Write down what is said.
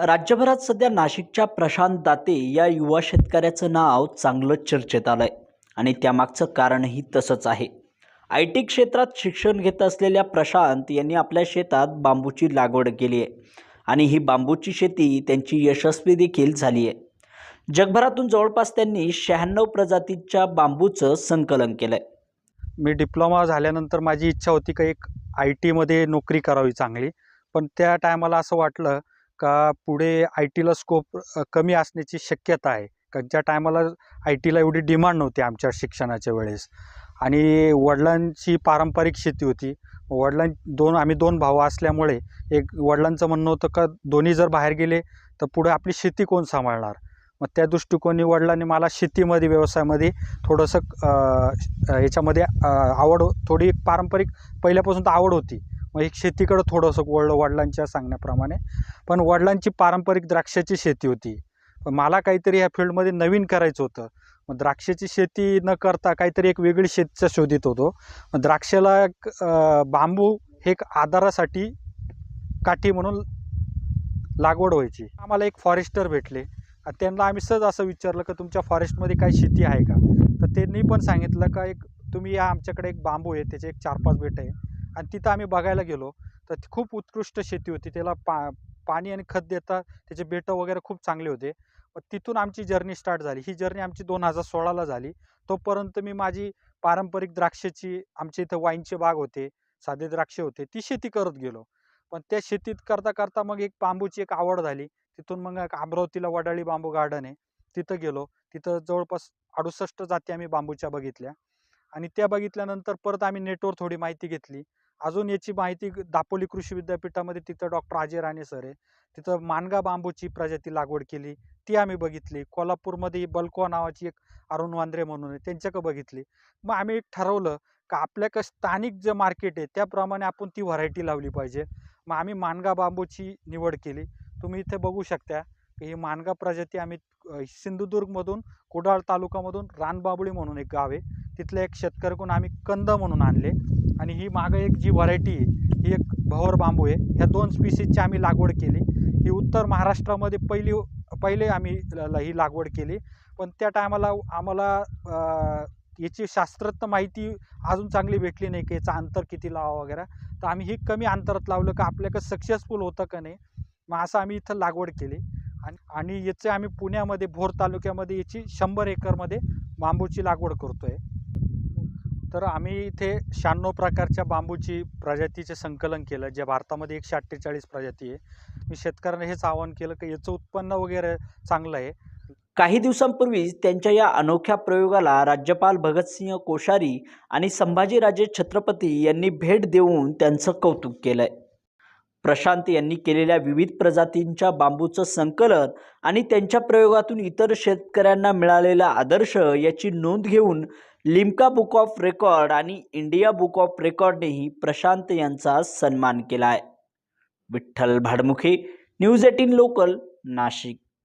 राज्यभरात सध्या नाशिकच्या प्रशांत दाते या युवा शेतकऱ्याचं नाव चांगलं चर्चेत आलंय आणि त्यामागचं कारणही तसंच आहे. आय टी क्षेत्रात शिक्षण घेत असलेल्या प्रशांत यांनी आपल्या शेतात बांबूची लागवड केली आहे आणि ही बांबूची शेती त्यांची यशस्वी देखील झाली आहे. जगभरातून जवळपास त्यांनी 96 प्रजातीच्या बांबूचं संकलन केलंय. मी डिप्लोमा झाल्यानंतर माझी इच्छा होती का एक आय टीमध्ये नोकरी करावी चांगली. पण त्या टायमाला असं वाटलं का पुढे आय टीला स्कोप कमी असण्याची शक्यता आहे. कारण त्या टायमाला आय टीला एवढी डिमांड नव्हती आमच्या शिक्षणाच्या वेळेस. आणि वडिलांची पारंपरिक शेती होती. आम्ही दोन भाऊ असल्यामुळे एक वडिलांचं म्हणणं होतं का दोन्ही जर बाहेर गेले तर पुढे आपली शेती कोण सांभाळणार. मग त्या दृष्टिकोनी वडिलांनी मला शेतीमध्ये व्यवसायामध्ये थोडंसं याच्यामध्ये आवड थोडी पारंपरिक पहिल्यापासून तर आवड होती. मग एक शेतीकडं थोडंसं वळलं वडिलांच्या सांगण्याप्रमाणे. पण वडिलांची पारंपरिक द्राक्षाची शेती होती. पण मला काहीतरी ह्या फील्डमध्ये नवीन करायचं होतं. मग द्राक्षाची शेती न करता काहीतरी एक वेगळी शेतीचा शोधित होतो. मग द्राक्षाला बांबू हे एक आधारासाठी काठी म्हणून लागवड व्हायची. आम्हाला एक फॉरेस्टर भेटले. त्यांना आम्ही सहज असं विचारलं की तुमच्या फॉरेस्टमध्ये काही शेती आहे का. तर त्यांनी पण सांगितलं का तुम्ही या आमच्याकडे एक बांबू आहे, त्याचे एक 4-5 बेट आहे. आणि तिथं आम्ही बघायला गेलो तर ती खूप उत्कृष्ट शेती होती. त्याला पाणी आणि खत देता त्याचे बेटं वगैरे खूप चांगले होते. तिथून आमची जर्नी स्टार्ट झाली. ही जर्नी आमची 2016ला झाली. तोपर्यंत मी माझी पारंपरिक द्राक्षाची, आमच्या इथं वाईनचे बाग होते, साधे द्राक्षे होते, ती शेती करत गेलो. पण त्या शेतीत करता करता मग एक बांबूची एक आवड झाली. तिथून मग अमरावतीला वडाळी बांबू गार्डन आहे, तिथं गेलो. तिथं जवळपास 68 जाती आम्ही बांबूच्या बघितल्या. आणि त्या बघितल्यानंतर परत आम्ही नेटवर थोडी माहिती घेतली. अजून याची माहिती दापोली कृषी विद्यापीठामध्ये तिथं डॉक्टर अजय राणे सर आहे, तिथं मानगा बांबूची प्रजाती लागवड केली, ती आम्ही बघितली. कोल्हापूरमध्ये बल्कोआ नावाची एक अरुण वांद्रे म्हणून आहे, त्यांच्याकडे बघितली. मग आम्ही ठरवलं का आपल्याकडे स्थानिक जे मार्केट आहे त्याप्रमाणे आपण ती व्हरायटी लावली पाहिजे. मग आम्ही मानगा बांबूची निवड केली. तुम्ही इथे बघू शकता की ही मानगा प्रजाती आम्ही सिंधुदुर्गमधून, कुडाळ तालुक्यामधून रानबाबळी म्हणून एक गाव आहे, तिथल्या एक शेतकऱ्याकडून आम्ही कंद म्हणून आणले. आणि ही मागं एक जी व्हरायटी आहे ही एक भवर बांबू आहे. ह्या 2 स्पीसीजची आम्ही लागवड केली. ही उत्तर महाराष्ट्रामध्ये पहिले आम्ही ही लागवड केली. पण त्या टायमाला आम्हाला याची शास्त्रज्ञ माहिती अजून चांगली भेटली नाही की याचं अंतर किती लावा वगैरे. तर आम्ही ही कमी अंतरात लावलं का आपल्याकडे सक्सेसफुल होतं का नाही. मग असं आम्ही इथं लागवड केली. आणि याचे आम्ही पुण्यामध्ये भोर तालुक्यामध्ये याची 100 एकरमध्ये बांबूची लागवड करतोय. तर आम्ही इथे 96 प्रकारच्या बांबूची प्रजातीचे संकलन केलं, जे भारतामध्ये 148 प्रजाती आहे. मी शेतकऱ्यांना हेच आवाहन केलं की याचं उत्पन्न वगैरे चांगलं आहे. काही दिवसांपूर्वीच त्यांच्या या अनोख्या प्रयोगाला राज्यपाल भगतसिंह कोश्यारी आणि संभाजीराजे छत्रपती यांनी भेट देऊन त्यांचं कौतुक केलंय. प्रशांत यांनी केलेल्या विविध प्रजातींच्या बांबूचं संकलन आणि त्यांच्या प्रयोगातून इतर शेतकऱ्यांना मिळालेला आदर्श याची नोंद घेऊन लिम्का बुक ऑफ रेकॉर्ड आणि इंडिया बुक ऑफ रेकॉर्डनेही प्रशांत यांचा सन्मान केला आहे. Vitthal Bhadmukhe, news 18 local, Nashik.